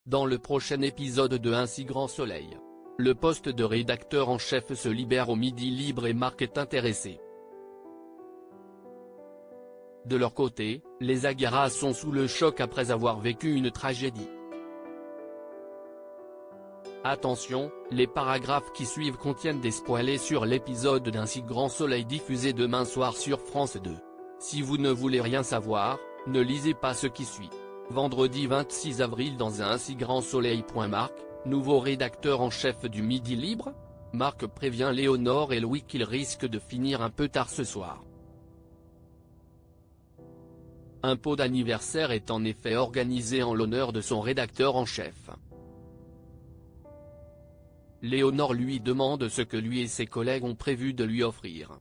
Dans le prochain épisode de Un si grand soleil, le poste de rédacteur en chef se libère au Midi Libre et Marc est intéressé. De leur côté, les Aguilar sont sous le choc après avoir vécu une tragédie. Attention, les paragraphes qui suivent contiennent des spoilers sur l'épisode d'Un si grand soleil diffusé demain soir sur France 2. Si vous ne voulez rien savoir, ne lisez pas ce qui suit. Vendredi 26 avril dans Un si grand soleil. Marc, nouveau rédacteur en chef du Midi Libre. Marc prévient Léonore et Louis qu'il risque de finir un peu tard ce soir. Un pot d'anniversaire est en effet organisé en l'honneur de son rédacteur en chef. Léonore lui demande ce que lui et ses collègues ont prévu de lui offrir.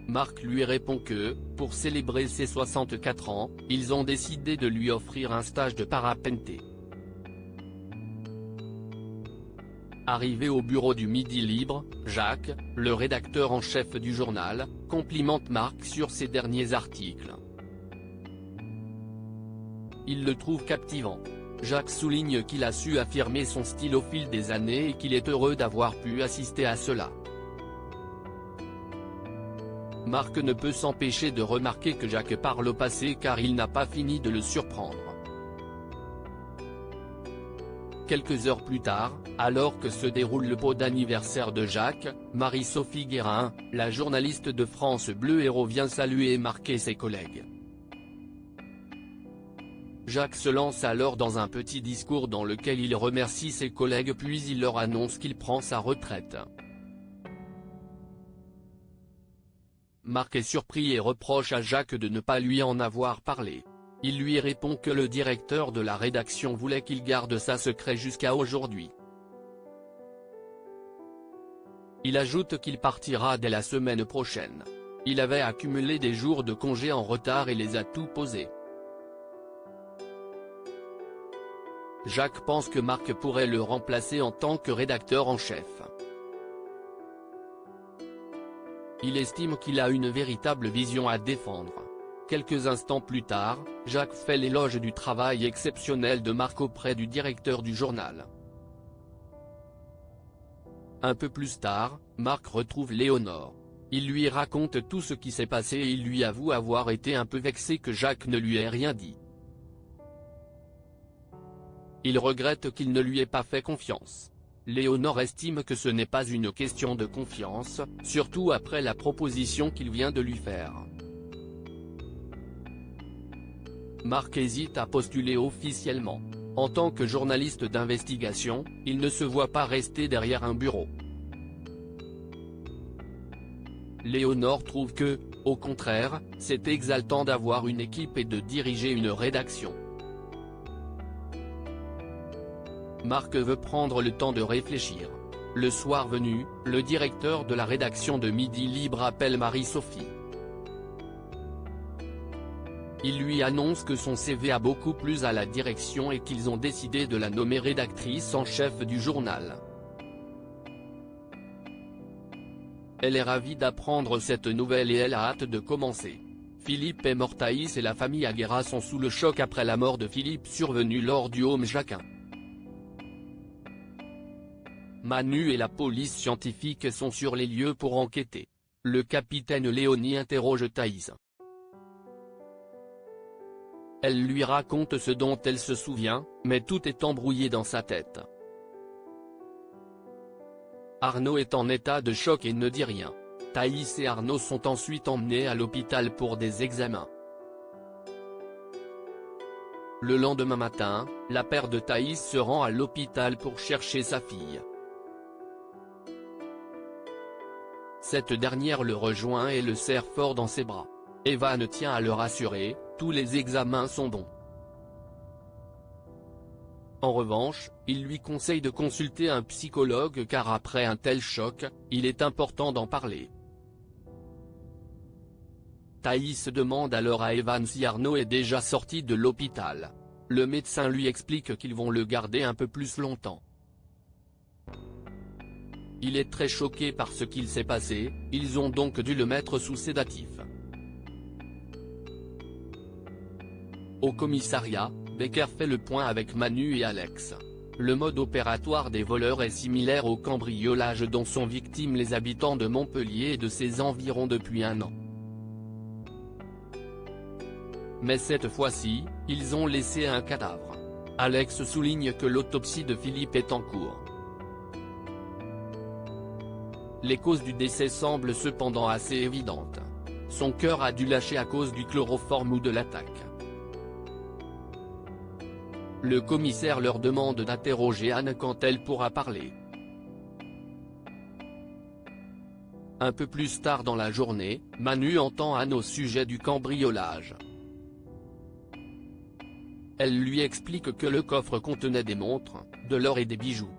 Marc lui répond que, pour célébrer ses 64 ans, ils ont décidé de lui offrir un stage de parapente. Arrivé au bureau du Midi Libre, Jacques, le rédacteur en chef du journal, complimente Marc sur ses derniers articles. Il le trouve captivant. Jacques souligne qu'il a su affirmer son style au fil des années et qu'il est heureux d'avoir pu assister à cela. Marc ne peut s'empêcher de remarquer que Jacques parle au passé car il n'a pas fini de le surprendre. Quelques heures plus tard, alors que se déroule le pot d'anniversaire de Jacques, Marie-Sophie Guérin, la journaliste de France Bleu Héros vient saluer Marc et ses collègues. Jacques se lance alors dans un petit discours dans lequel il remercie ses collègues puis il leur annonce qu'il prend sa retraite. Marc est surpris et reproche à Jacques de ne pas lui en avoir parlé. Il lui répond que le directeur de la rédaction voulait qu'il garde ça secret jusqu'à aujourd'hui. Il ajoute qu'il partira dès la semaine prochaine. Il avait accumulé des jours de congé en retard et les a tous posés. Jacques pense que Marc pourrait le remplacer en tant que rédacteur en chef. Il estime qu'il a une véritable vision à défendre. Quelques instants plus tard, Jacques fait l'éloge du travail exceptionnel de Marc auprès du directeur du journal. Un peu plus tard, Marc retrouve Léonore. Il lui raconte tout ce qui s'est passé et il lui avoue avoir été un peu vexé que Jacques ne lui ait rien dit. Il regrette qu'il ne lui ait pas fait confiance. Léonore estime que ce n'est pas une question de confiance, surtout après la proposition qu'il vient de lui faire. Marc hésite à postuler officiellement. En tant que journaliste d'investigation, il ne se voit pas rester derrière un bureau. Léonore trouve que, au contraire, c'est exaltant d'avoir une équipe et de diriger une rédaction. Marc veut prendre le temps de réfléchir. Le soir venu, le directeur de la rédaction de Midi Libre appelle Marie-Sophie. Il lui annonce que son CV a beaucoup plu à la direction et qu'ils ont décidé de la nommer rédactrice en chef du journal. Elle est ravie d'apprendre cette nouvelle et elle a hâte de commencer. Philippe et Mortaïs et la famille Aguilar sont sous le choc après la mort de Philippe survenue lors du home Jacquin. Manu et la police scientifique sont sur les lieux pour enquêter. Le capitaine Léonie interroge Thaïs. Elle lui raconte ce dont elle se souvient, mais tout est embrouillé dans sa tête. Arnaud est en état de choc et ne dit rien. Thaïs et Arnaud sont ensuite emmenés à l'hôpital pour des examens. Le lendemain matin, la mère de Thaïs se rend à l'hôpital pour chercher sa fille. Cette dernière le rejoint et le serre fort dans ses bras. Evan tient à le rassurer, tous les examens sont bons. En revanche, il lui conseille de consulter un psychologue car après un tel choc, il est important d'en parler. Thaïs demande alors à Evan si Arnaud est déjà sorti de l'hôpital. Le médecin lui explique qu'ils vont le garder un peu plus longtemps. Il est très choqué par ce qu'il s'est passé, ils ont donc dû le mettre sous sédatif. Au commissariat, Becker fait le point avec Manu et Alex. Le mode opératoire des voleurs est similaire au cambriolage dont sont victimes les habitants de Montpellier et de ses environs depuis 1 an. Mais cette fois-ci, ils ont laissé un cadavre. Alex souligne que l'autopsie de Philippe est en cours. Les causes du décès semblent cependant assez évidentes. Son cœur a dû lâcher à cause du chloroforme ou de l'attaque. Le commissaire leur demande d'interroger Anne quand elle pourra parler. Un peu plus tard dans la journée, Manu entend Anne au sujet du cambriolage. Elle lui explique que le coffre contenait des montres, de l'or et des bijoux.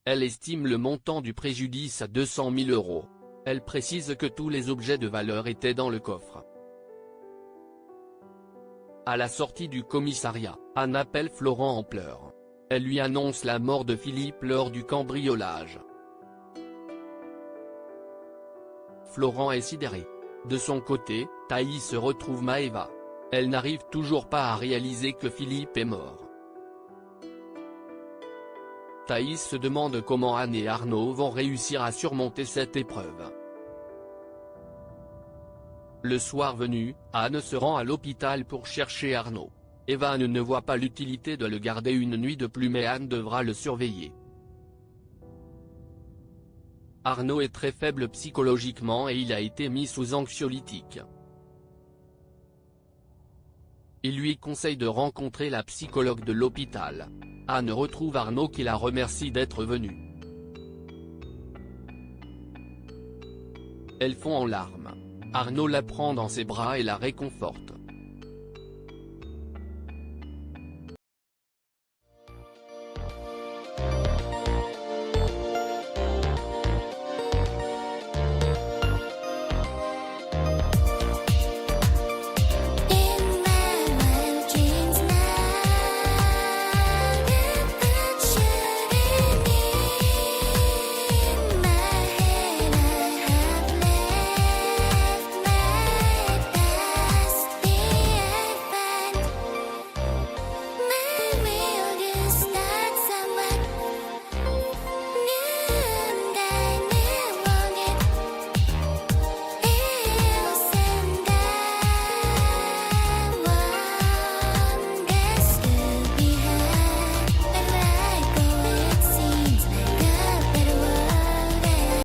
Elle estime le montant du préjudice à 200 000 €. Elle précise que tous les objets de valeur étaient dans le coffre. À la sortie du commissariat, Anne appelle Florent en pleurs. Elle lui annonce la mort de Philippe lors du cambriolage. Florent est sidéré. De son côté, Thaïs retrouve Maëva. Elle n'arrive toujours pas à réaliser que Philippe est mort. Thaïs se demande comment Anne et Arnaud vont réussir à surmonter cette épreuve. Le soir venu, Anne se rend à l'hôpital pour chercher Arnaud. Evan ne voit pas l'utilité de le garder une nuit de plus mais Anne devra le surveiller. Arnaud est très faible psychologiquement et il a été mis sous anxiolytique. Il lui conseille de rencontrer la psychologue de l'hôpital. Anne retrouve Arnaud qui la remercie d'être venu. Elles fond en larmes. Arnaud la prend dans ses bras et la réconforte.